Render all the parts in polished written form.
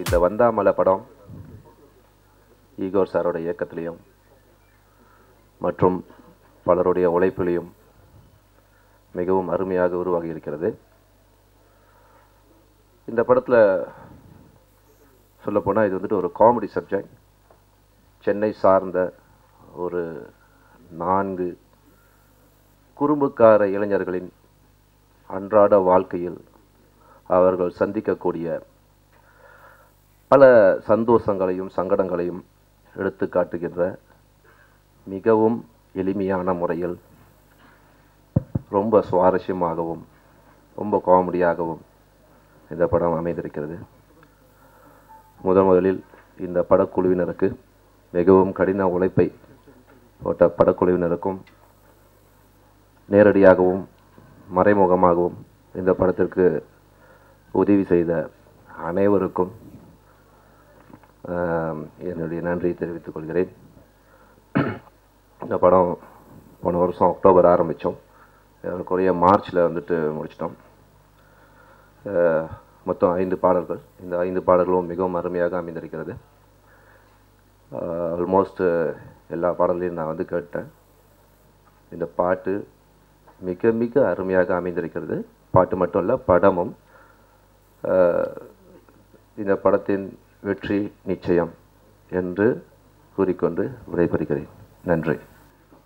இந்த வந்தாமலை படம் ஈகோர் சாரோட இயக்கத்திலையும் மற்றும் பலருடைய உழைப்பிலையும் மிகவும் அருமையாக உருவாகி இருக்கிறது. இந்த படத்தில் சொல்லப்போனால் இது வந்துட்டு ஒரு காமெடி சப்ஜெக்ட். சென்னை சார்ந்த ஒரு 4 குறும்புக்கார இளைஞர்களின் அன்றாட வாழ்க்கையில் அவர்கள் சந்திக்கக்கூடிய பல சந்தோஷங்களையும் சங்கடங்களையும் எடுத்து காட்டுகின்ற மிகவும் எளிமையான முறையில் ரொம்ப சுவாரஸ்யமாகவும் ரொம்ப காமெடியாகவும் இந்த படம் அமைந்திருக்கிறது. முதலில் இந்த படக்குழுவினருக்கு மிகவும் கடின உழைப்பை போட்ட படக்குழுவினருக்கும் நேரடியாகவும் மறைமுகமாகவும் இந்த படத்திற்கு உதவி செய்த அனைவருக்கும் என்னுடைய நன்றியை தெரிவித்துக் கொள்கிறேன். இந்த படம் போன வருஷம் அக்டோபர் ஆரம்பித்தோம், குறைய மார்ச்சில் வந்துட்டு முடிச்சிட்டோம். மொத்தம் 5 பாடல்கள். இந்த 5 பாடல்களும் மிகவும் அருமையாக அமைந்திருக்கிறது. ஆல்மோஸ்ட் எல்லா பாடல்களையும் நான் வந்து கேட்டேன். இந்த பாட்டு மிக மிக அருமையாக அமைந்திருக்கிறது. பாட்டு மட்டும் இல்லை, படமும். இந்த படத்தின் வெற்றி நிச்சயம் என்று கூறிக்கொண்டு விடைபெறுகிறேன். நன்றி.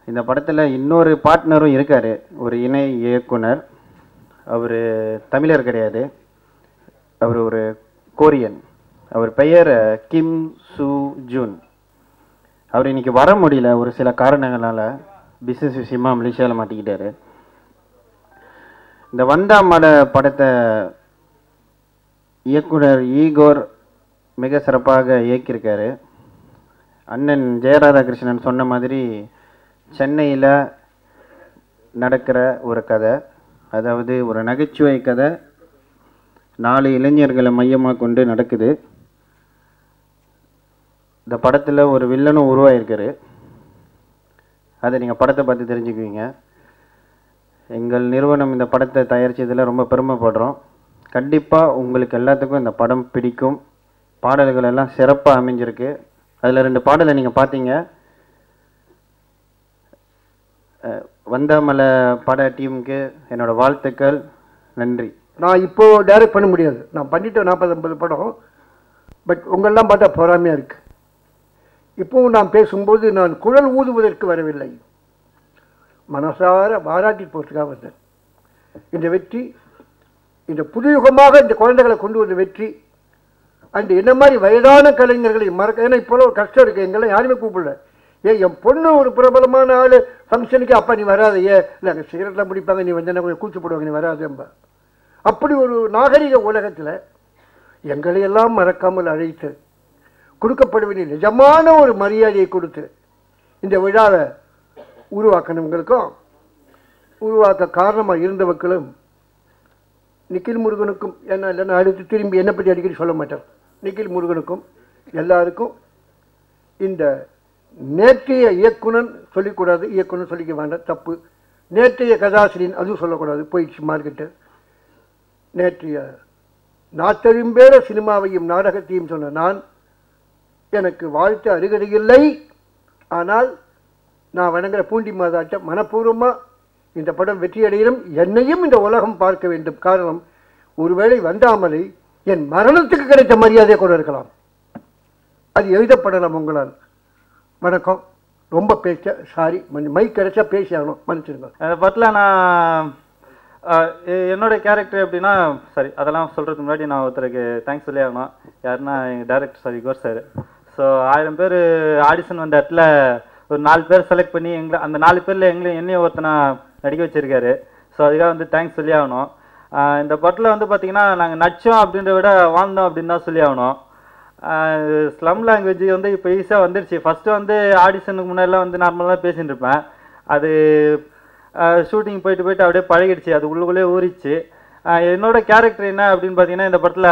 இந்த படத்தில் இன்னொரு பார்ட்னரும் இருக்கார், ஒரு இணை இயக்குனர். அவர் தமிழர் கிடையாது, அவர் ஒரு கோரியன். அவர் பெயர் கிம் சூ ஜூன். அவர் இன்னைக்கு வர முடியல, ஒரு சில காரணங்களால் பிஸ்னஸ் விஷயமா மலேசியாவில் மாட்டிக்கிட்டாரு. இந்த வந்தாமலை படத்தை இயக்குனர் ஈகோர் மிக சிறப்பாக இயக்கியிருக்காரு. அண்ணன் ஜெயராதாகிருஷ்ணன் சொன்ன மாதிரி சென்னையில் நடக்கிற ஒரு கதை, அதாவது ஒரு நகைச்சுவை கதை, 4 இளைஞர்களை மையமாக கொண்டு நடக்குது. இந்த படத்தில் ஒரு வில்லனும் உருவாகிருக்காரு. அதை நீங்கள் படத்தை பார்த்து தெரிஞ்சுக்குவீங்க. எங்கள் நிறுவனம் இந்த படத்தை தயாரித்ததில் ரொம்ப பெருமைப்படுறோம். கண்டிப்பாக உங்களுக்கு எல்லாத்துக்கும் இந்த படம் பிடிக்கும். பாடல்கள் எல்லாம் சிறப்பாக அமைஞ்சிருக்கு. அதில் 2 பாடலை நீங்கள் பார்த்தீங்க. வந்தாமலை பட டீமுக்கு என்னோடய வாழ்த்துக்கள், நன்றி. நான் இப்போது டைரக்ட் பண்ண முடியாது, நான் பண்ணிட்டேன் 40-50 படம். பட் உங்களெல்லாம் பார்த்தா பொறாமையாக இருக்குது. இப்போவும் நான் பேசும்போது நான் குழல் ஊதுவதற்கு வரவில்லை, மனசார பாராட்டி போகிறதுக்காக வந்தேன். இந்த வெற்றி, இந்த புதுயுகமாக இந்த குழந்தைகளை கொண்டு வந்த வெற்றி, அண்ட் என்ன மாதிரி வயதான கலைஞர்களை மறக்க. ஏன்னா இப்போ ஒரு கஷ்டம் இருக்குது, எங்கெல்லாம் யாருமே கூப்பிடல. என் பொண்ணு ஒரு பிரபலமான ஆள் ஃபங்க்ஷனுக்கு, அப்பா நீ வராது, இல்லை அங்கே சிகரெட்லாம் பிடிப்பாங்க, நீ வந்தேன்னா கொஞ்சம் கூச்சு போடுவாங்க, நீ வராதும்பா. அப்படி ஒரு நாகரிக உலகத்தில் எங்களையெல்லாம் மறக்காமல் அழைத்து கொடுக்கப்பட வேண்டிய நிஜமான ஒரு மரியாதையை கொடுத்து இந்த விழாவை உருவாக்கினவங்களுக்கும் உருவாக்க காரணமாக இருந்தவர்களும் நிக்கில் முருகனுக்கும், என்ன இல்லைன்னா அடுத்து திரும்பி என்னை பற்றி அடிக்கடி சொல்ல மாட்டார், நிக்கில் முருகனுக்கும் எல்லாருக்கும். இந்த நேற்றைய இயக்குனர் சொல்லிக்கூடாது, இயக்குனர் சொல்லிக்க வேண்டாம், தப்பு. நேற்றைய கதாசிரியன் அதுவும் சொல்லக்கூடாது, போயிடுச்சு மார்க்கெட்டு. நேற்றைய 40 பேர சினிமாவையும் நாடகத்தையும் சொன்ன நான், எனக்கு வாழ்த்து அருகதையில்லை. ஆனால் நான் வணங்குற பூண்டி மாதாட்ட மனப்பூர்வமாக இந்த படம் வெற்றியடையும், என்னையும் இந்த உலகம் பார்க்க வேண்டும். காரணம், ஒருவேளை வந்தாமலை என் மரணத்துக்கு கிடைத்த மரியாதையை கூட இருக்கலாம், அது எழுதப்படலாம் உங்களால். வணக்கம். ரொம்ப பேச சாரி, மைக் கிடைச்சா பேசி ஆகணும், மன்னிச்சிருங்க. அதை பற்றில நான் என்னோட கேரக்டர் எப்படின்னா, சரி அதெல்லாம் சொல்கிறதுக்கு முன்னாடி நான் ஒருத்தருக்கு தேங்க்ஸ் சொல்லி ஆகணும். யாருன்னா எங்கள் டேரக்டர் சார் ஈகோர் சார். ஸோ 1000 பேர் ஆடிஷன் வந்த இடத்துல ஒரு 4 பேர் செலக்ட் பண்ணி அந்த 4 பேரில் என்னையும் ஒருத்தனை நடிக்க வச்சுருக்காரு. ஸோ அதுக்காக வந்து தேங்க்ஸ் சொல்லி ஆகணும். இந்த படத்தில் வந்து பார்த்திங்கன்னா நாங்கள் நடித்தோம் அப்படின்றத விட வாழ்ந்தோம் அப்படின்னு தான் சொல்லி ஆகணும். ஸ்லம் லாங்குவேஜ் வந்து இப்போ ஈஸியாக வந்துருச்சு. ஃபஸ்ட்டு வந்து ஆடிஷனுக்கு முன்னாடிலாம் வந்து நார்மலாக பேசிகிட்டு இருப்பேன். அது ஷூட்டிங் போயிட்டு அப்படியே பழகிடுச்சு, அது உள்ளுக்குள்ளே ஊறிச்சு. என்னோட கேரக்டர் என்ன அப்படின்னு பார்த்தீங்கன்னா, இந்த படத்தில்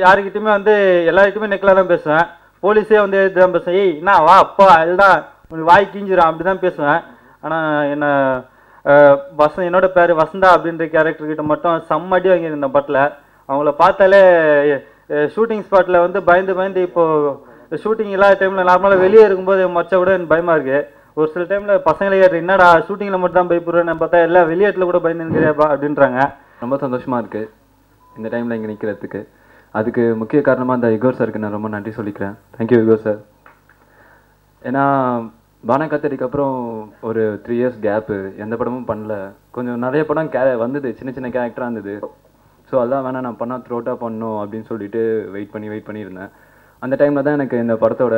யாருக்கிட்டையுமே வந்து எல்லாருக்கிட்டையுமே நெக்கில் தான் பேசுவேன். போலீஸே வந்து எடுத்து தான் பேசுவேன். ஏய் என்ன வா அப்பா அதுதான் உனக்கு வாய் கிஞ்சிடும் அப்படி தான் பேசுவேன். ஆனால் என்ன என்னோட பேர் வசந்தா அப்படின்ற கேரக்டர்கிட்ட மட்டும் செம்மடி வாங்கியிருந்தேன் படத்தில். அவங்கள பார்த்தாலே ஷூட்டிங் ஸ்பாட்டில் வந்து பயந்து இப்போது ஷூட்டிங் இல்லாத டைமில் நார்மலாக வெளியே இருக்கும்போது மச்ச கூட எனக்கு பயமாக இருக்குது. ஒரு சில டைமில் பசங்களே என்னடா ஷூட்டிங்கில் மட்டும் தான் பயப்படுறேன்னு பார்த்தா எல்லாம் வெளியேட்டில் கூட பயந்துருக்கிறியாப்பா அப்படின்றாங்க. ரொம்ப சந்தோஷமாக இருக்குது இந்த டைமில் இங்கே நிற்கிறதுக்கு. அதுக்கு முக்கிய காரணமாக இந்த இகோர் சாருக்கு நான் ரொம்ப நன்றி சொல்லிக்கிறேன். Thank you Igor sir. ஏன்னா பானகாத்தடிக்கு அப்புறம் ஒரு 3 இயர்ஸ் கேப்பு, எந்த படமும் பண்ணல. கொஞ்சம் நிறைய படம் வந்தது, சின்ன சின்ன கேரக்டராக இருந்தது. ஸோ அதெல்லாம் வேணால் நான் பண்ணால் த்ரோட்டாக பண்ணணும் அப்படின்னு சொல்லிட்டு வெயிட் பண்ணியிருந்தேன். அந்த டைமில் தான் எனக்கு இந்த படத்தோட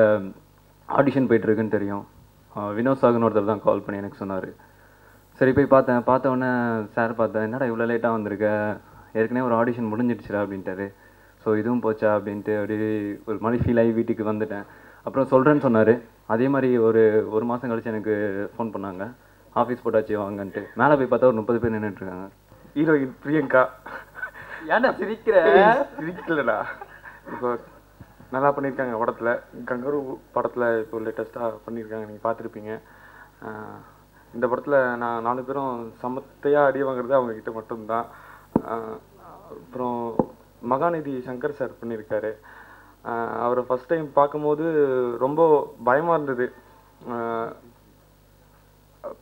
ஆடிஷன் போயிட்டுருக்குன்னு தெரியும். வினோத் சாகுன்னு ஒருத்தர் தான் கால் பண்ணி எனக்கு சொன்னார். சரி போய் பார்த்த உடனே சார் பார்த்தேன், என்னடா இவ்வளோ லேட்டாக வந்திருக்க, ஏற்கனவே ஒரு ஆடிஷன் முடிஞ்சிடுச்சுடா அப்படின்ட்டாரு. ஸோ இதுவும் போச்சா அப்படின்ட்டு அப்படியே ஒரு மாதிரி ஃபீல் ஆகி வீட்டுக்கு வந்துட்டேன். அப்புறம் சொல்கிறேன்னு சொன்னார். அதே மாதிரி ஒரு மாதம் கழிச்சு எனக்கு ஃபோன் பண்ணாங்க, ஆஃபீஸ் போட்டாச்சு வாங்கன்ட்டு. மேலே போய் பார்த்தா ஒரு 30 பேர் நின்றுட்டுருக்காங்க. ஹீரோயின் பிரியங்கா. ஏன்னா சிரிக்கலடா. இப்போ நல்லா பண்ணியிருக்காங்க படத்தில். கங்கரு படத்தில் இப்போ லேட்டஸ்ட்டாக பண்ணியிருக்காங்க, நீங்கள் பார்த்துருப்பீங்க. இந்த படத்தில் நான் 4 பேரும் சமத்தையாக அடி வாங்குறது அவங்கக்கிட்ட மட்டும்தான். அப்புறம் மகாநிதி சங்கர் சார் பண்ணியிருக்காரு. அவரை ஃபஸ்ட் டைம் பார்க்கும்போது ரொம்ப பயமாக இருந்தது.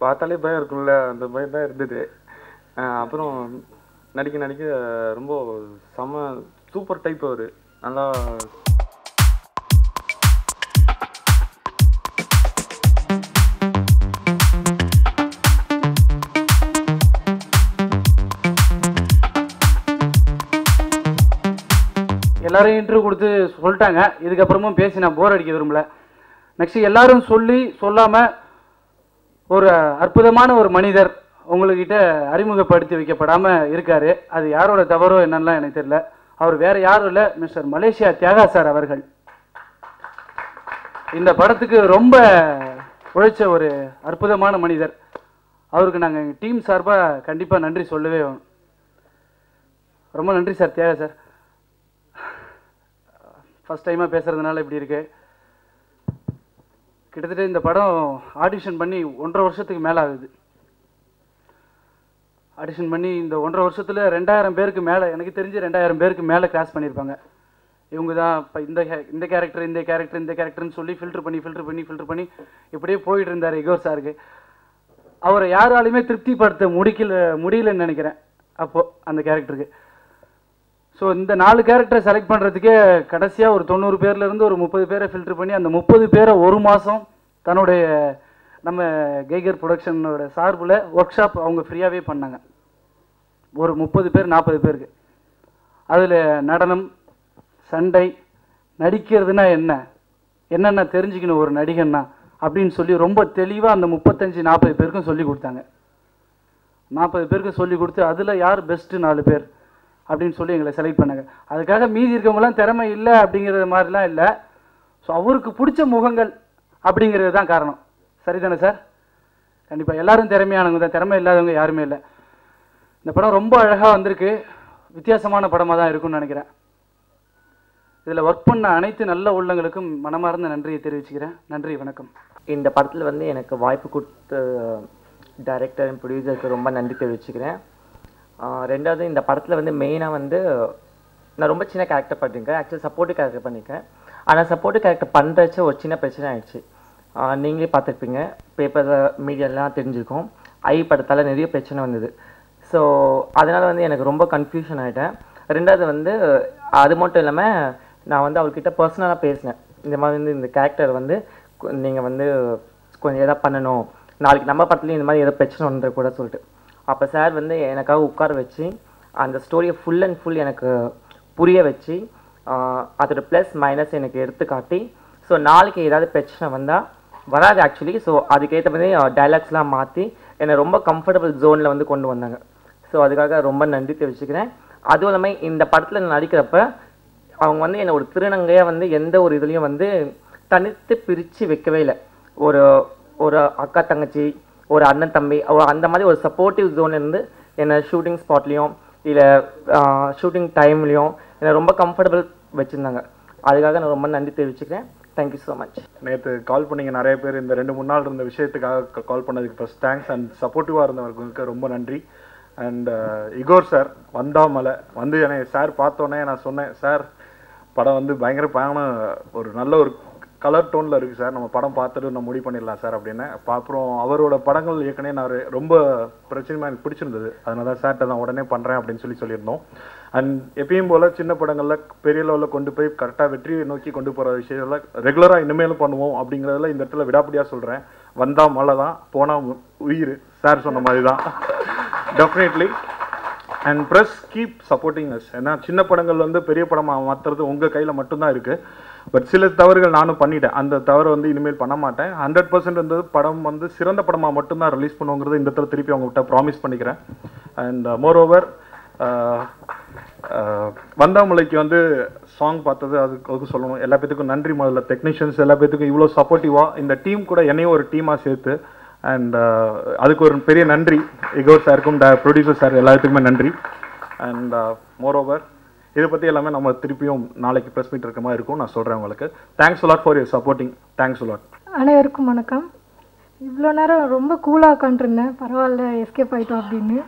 பார்த்தாலே பயம் இருக்கும்ல, அந்த பயம் தான் இருந்தது. அப்புறம் நடிக்க ரொம்ப சூப்பர் டைப் அவர். நல்லா எல்லாரும் இன்டர்வியூ கொடுத்து சொல்லிட்டாங்க. இதுக்கப்புறமும் பேசி நான் போர் அடிக்க விரும்பல. நெக்ஸ்ட் எல்லாரும் சொல்லாமல் ஒரு அற்புதமான ஒரு மனிதர் உங்கள்கிட்ட அறிமுகப்படுத்தி வைக்கப்படாமல் இருக்கார். அது யாரோட தவறோ என்னன்னா எனக்கு தெரியல. அவர் வேற யாரும் இல்லை, மிஸ்டர் மலேசியா தியாகா சார் அவர்கள். இந்த படத்துக்கு ரொம்ப உழைச்ச ஒரு அற்புதமான மனிதர். அவருக்கு நாங்கள் எங்கள் டீம் சார்பாக கண்டிப்பாக நன்றி சொல்லவே வேணும். ரொம்ப நன்றி சார், தியாகா சார். ஃபஸ்ட் டைமாக பேசுகிறதுனால இப்படி இருக்கு. கிட்டத்தட்ட இந்த படம் ஆடிஷன் பண்ணி 1.5 வருஷத்துக்கு மேலே ஆகுது. ஆடிஷன் பண்ணி இந்த 1.5 வருஷத்தில் 2000 பேருக்கு மேலே, எனக்கு தெரிஞ்சு 2000 பேருக்கு மேலே கிராஸ் பண்ணியிருப்பாங்க. இவங்க தான் இப்போ இந்த கேரக்டர்னு சொல்லி ஃபில்டர் பண்ணி இப்படியே போயிட்டு இருந்தார் இகோர் சாருக்கு. அவரை யாராலையுமே திருப்திப்படுத்த முடியலன்னு நினைக்கிறேன் அப்போது அந்த கேரக்டருக்கு. ஸோ இந்த 4 கேரக்டரை செலக்ட் பண்ணுறதுக்கே கடைசியாக ஒரு 90 பேர்லேருந்து ஒரு 30 பேரை ஃபில்டர் பண்ணி அந்த 30 பேரை ஒரு மாதம் தன்னுடைய நம்ம கைகர் ப்ரொடக்ஷனோட சார்பில் ஒர்க் ஷாப் அவங்க ஃப்ரீயாகவே பண்ணாங்க. ஒரு 30 பேர் 40 பேருக்கு. அதில் நடனம், சண்டை, நடிக்கிறதுனா என்னென்ன தெரிஞ்சுக்கணும் ஒரு நடிகன்னா அப்படின்னு சொல்லி ரொம்ப தெளிவாக அந்த 35-40 பேருக்கும் சொல்லி கொடுத்தாங்க. 40 பேருக்கு சொல்லி கொடுத்து அதில் யார் பெஸ்ட்டு 4 பேர் அப்படின்னு சொல்லி எங்களை செலக்ட் பண்ணாங்க. அதுக்காக மீதி இருக்கவங்களாம் திறமை இல்லை அப்படிங்கிறது மாதிரிலாம் இல்லை. ஸோ அவருக்கு பிடிச்ச முகங்கள் அப்படிங்கிறது தான் காரணம். சரிதானே சார்? கண்டிப்பாக எல்லாரும் திறமையானவங்க தான், திறமை இல்லாதவங்க யாருமே இல்லை. இந்த படம் ரொம்ப அழகாக வந்திருக்கு. வித்தியாசமான படமாக தான் இருக்கும்னு நினைக்கிறேன். இதில் ஒர்க் பண்ண அனைத்து நல்ல உள்ளங்களுக்கும் மனமார்ந்த நன்றியை தெரிவிச்சுக்கிறேன். நன்றி, வணக்கம். இந்த படத்தில் வந்து எனக்கு வாய்ப்பு கொடுத்த டைரக்டர் அண்ட் ப்ரொடியூசருக்கு ரொம்ப நன்றி தெரிவிச்சுக்கிறேன். ரெண்டாவது, இந்த படத்தில் வந்து மெயினாக வந்து நான் ரொம்ப சின்ன கேரக்டர் பண்ணியிருக்கேன். ஆக்சுவலி சப்போர்ட்டிவ் கேரக்டர் பண்ணியிருக்கேன். ஆனால் சப்போர்ட்டிவ் கேரக்டர் பண்ணுறச்ச ஒரு சின்ன பிரச்சனை ஆயிடுச்சு. நீங்களே பார்த்துருப்பீங்க, பேப்பரில் மீடியாலாம் தெரிஞ்சுருக்கோம். படத்தால் நிறைய பிரச்சனை வந்தது. ஸோ அதனால் வந்து எனக்கு ரொம்ப கன்ஃபியூஷன் ஆகிட்டேன். ரெண்டாவது வந்து அது மட்டும் இல்லாமல் நான் வந்து அவர்கிட்ட பர்சனலாக பேசினேன். இந்த மாதிரி வந்து இந்த கேரக்டர் வந்து நீங்கள் வந்து கொஞ்சம் எதாவது பண்ணணும், நாளைக்கு நம்ம படத்துலேயும் இந்த மாதிரி எதாவது பிரச்சனை வந்துட கூட சொல்லிட்டு. அப்போ சார் வந்து எனக்காக உட்கார வச்சு அந்த ஸ்டோரியை ஃபுல் அண்ட் ஃபுல் எனக்கு புரிய வச்சு அதோட ப்ளஸ் மைனஸ் எனக்கு எடுத்து காட்டி, ஸோ நாளைக்கு ஏதாவது பிரச்சனை வந்தால் வராது ஆக்சுவலி. ஸோ அதுக்கேற்ற மாதிரி டைலாக்ஸ்லாம் மாற்றி என்னை ரொம்ப கம்ஃபர்டபுள் ஜோனில் வந்து கொண்டு வந்தாங்க. ஸோ அதுக்காக ரொம்ப நன்றி தெரிவிச்சுக்கிறேன். அதுவும் இல்லாமல் இந்த படத்தில் நான் நடிக்கிறப்ப அவங்க வந்து என்னை ஒரு திருநங்கையாக வந்து எந்த ஒரு இதுலேயும் வந்து தனித்து பிரித்து வைக்கவே இல்லை. ஒரு அக்கா தங்கச்சி, ஒரு அண்ணன் தம்பி, அந்த மாதிரி ஒரு சப்போர்ட்டிவ் ஜோன் இருந்து என்னை ஷூட்டிங் ஸ்பாட்லேயும் இல்லை ஷூட்டிங் டைம்லேயும் என்னை ரொம்ப கம்ஃபர்டபுள் வச்சுருந்தாங்க. அதுக்காக நான் ரொம்ப நன்றி தெரிவிச்சுக்கிறேன். Thank you so much. நேற்று கால் பண்ணிங்க நிறைய பேர். இந்த 2-3 நாள் இருந்த விஷயத்துக்காக கால் பண்ணதுக்கு ஃபஸ்ட் தேங்க்ஸ். அண்ட் சப்போர்ட்டிவாக இருந்தவர்களுக்கு ரொம்ப நன்றி. அண்ட் இகோர் சார் வந்தாமலை வந்து என்னை சார் பார்த்தோன்னே நான் சொன்னேன், சார் படம் வந்து பயங்கரமான ஒரு நல்ல ஒரு கலர் டோனில் இருக்குது சார், நம்ம படம் பார்த்துட்டு நம்ம முடிவு பண்ணிடலாம் சார் அப்படின்னு. அப்புறம் அவரோட படங்கள் ஏற்கனவே நான் ரொம்ப பிரச்சனையாக எனக்கு பிடிச்சிருந்தது, அதனால தான் சார்கிட்ட நான் உடனே பண்ணுறேன் அப்படின்னு சொல்லியிருந்தோம். அண்ட் எப்பயும் போல் சின்ன படங்களில் பெரிய லெவலில் கொண்டு போய் கரெக்டாக வெற்றியை நோக்கி கொண்டு போகிற விஷயத்தில் ரெகுலராக இனிமேலும் பண்ணுவோம் அப்படிங்கிறதுல இந்த இடத்துல விடாப்படியாக சொல்கிறேன். வந்தால் மழை தான், போனால் உயிர், சார் சொன்ன மாதிரி தான். Definitely. And press keep supporting us. ஏன்னா சின்ன படங்கள் வந்து பெரிய படமாக மாற்றுறது உங்கள் கையில் மட்டும்தான் இருக்குது. பட் சில தவறுகள் நானும் பண்ணிட்டேன், அந்த தவறை வந்து இனிமேல் பண்ண மாட்டேன். 100% இருந்தது படம் வந்து சிறந்த படமாக மட்டும்தான் ரிலீஸ் பண்ணுவோங்கிறது இந்த இடத்துல திருப்பி அவங்ககிட்ட ப்ராமிஸ் பண்ணிக்கிறேன். அண்ட் மோர் ஓவர் வந்தாமலைக்கு வந்து சாங் பார்த்தது அதுக்கு சொல்லணும். எல்லா பேத்துக்கும் நன்றி. முதல்ல டெக்னீஷியன்ஸ் எல்லா பேத்துக்கும் இவ்வளோ சப்போர்ட்டிவாக இந்த டீம் கூட என்னையும் ஒரு டீமாக சேர்த்து, அண்ட் அதுக்கு ஒரு பெரிய நன்றி இகோர் சாருக்கும் ப்ரொடியூசர் சார் எல்லாத்துக்குமே நன்றி. அண்ட் மோர் ஓவர் இதை பற்றி எல்லாமே நம்ம திருப்பியும் நாளைக்கு ப்ரெஸ் மீட் இருக்க மாதிரி இருக்கும், நான் சொல்கிறேன் உங்களுக்கு. Thanks a lot for your supporting. Thanks a lot. அனைவருக்கும் வணக்கம். இவ்வளோ நேரம் ரொம்ப கூலாக உட்காந்துருந்தேன், பரவாயில்ல எஸ்கேப் ஆகிட்டோம் அப்படின்னு.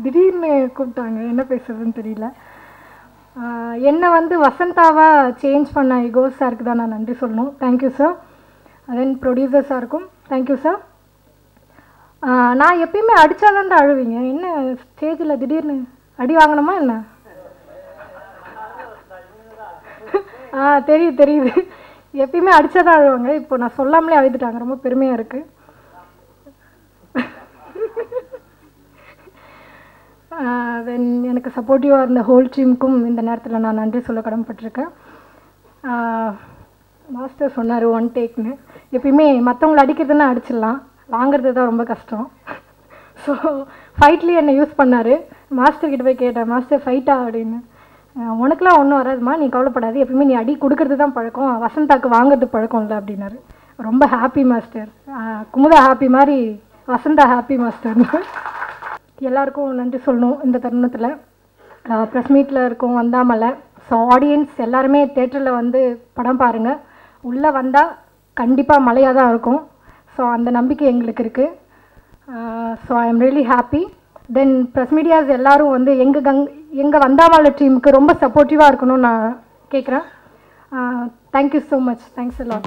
திடீர்னு கூப்பிட்டாங்க, என்ன பேசுறதுன்னு தெரியல. என்னை வந்து வசந்தாவாக சேஞ்ச் பண்ண இகோர் சாருக்கு தான் நான் நன்றி சொல்லணும். Thank you sir. தென் ப்ரொடியூசர் சாருக்கும் தேங்க்யூ சார். நான் எப்பயுமே அடித்தாதான் அழுவீங்க, என்ன ஸ்டேஜில் திடீர்னு அடி வாங்கணுமா என்ன? தெரியுது. எப்பயுமே அடித்தாதான் அழுவாங்க, இப்போ நான் சொல்லாமலே அழுதுட்டாங்க, ரொம்ப பெருமையாக இருக்குது. தென் எனக்கு சப்போர்ட்டிவாக இருந்த ஹோல் டீமுக்கும் இந்த நேரத்தில் நான் நன்றி சொல்ல கடமைப்பட்டிருக்கேன். மாஸ்டர் சொன்னார் ஒன் டேக்னு. எப்பயுமே மற்றவங்களை அடிக்கிறதுன்னா அடிச்சிடலாம், வாங்கிறது தான் ரொம்ப கஷ்டம். ஸோ ஃபைட்லேயே என்னை யூஸ் பண்ணார். மாஸ்டர்கிட்ட போய் கேட்டேன், மாஸ்டர் ஃபைட்டா அப்படின்னு. உனக்குலாம் ஒன்றும் வராதுமா, நீ கவலைப்படாது, எப்பயுமே நீ அடி கொடுக்கறது தான் பழக்கம், வசந்தாக்கு வாங்கிறது பழக்கம் இல்லை அப்படின்னாரு. ரொம்ப ஹாப்பி மாஸ்டர். குமுதா ஹாப்பி மாதிரி வசந்தா ஹாப்பி மாஸ்டர்னு. எல்லாருக்கும் நன்றி சொல்லணும் இந்த தருணத்தில். ப்ரெஸ் மீட்டில் இருக்கோம் வந்தாமலை. ஸோ ஆடியன்ஸ் எல்லாருமே தேட்டரில் வந்து படம் பாருங்கள். உள்ளே வந்தால் கண்டிப்பாக மழையாக தான் இருக்கும். ஸோ அந்த நம்பிக்கை எங்களுக்கு இருக்குது. So I am really happy. Then press medias எல்லோரும் வந்து எங்கள் வந்தாமலை டீமுக்கு ரொம்ப சப்போர்ட்டிவாக இருக்கணும்னு நான் கேட்குறேன். Thank you so much. தேங்க்ஸ் எல்லாம்.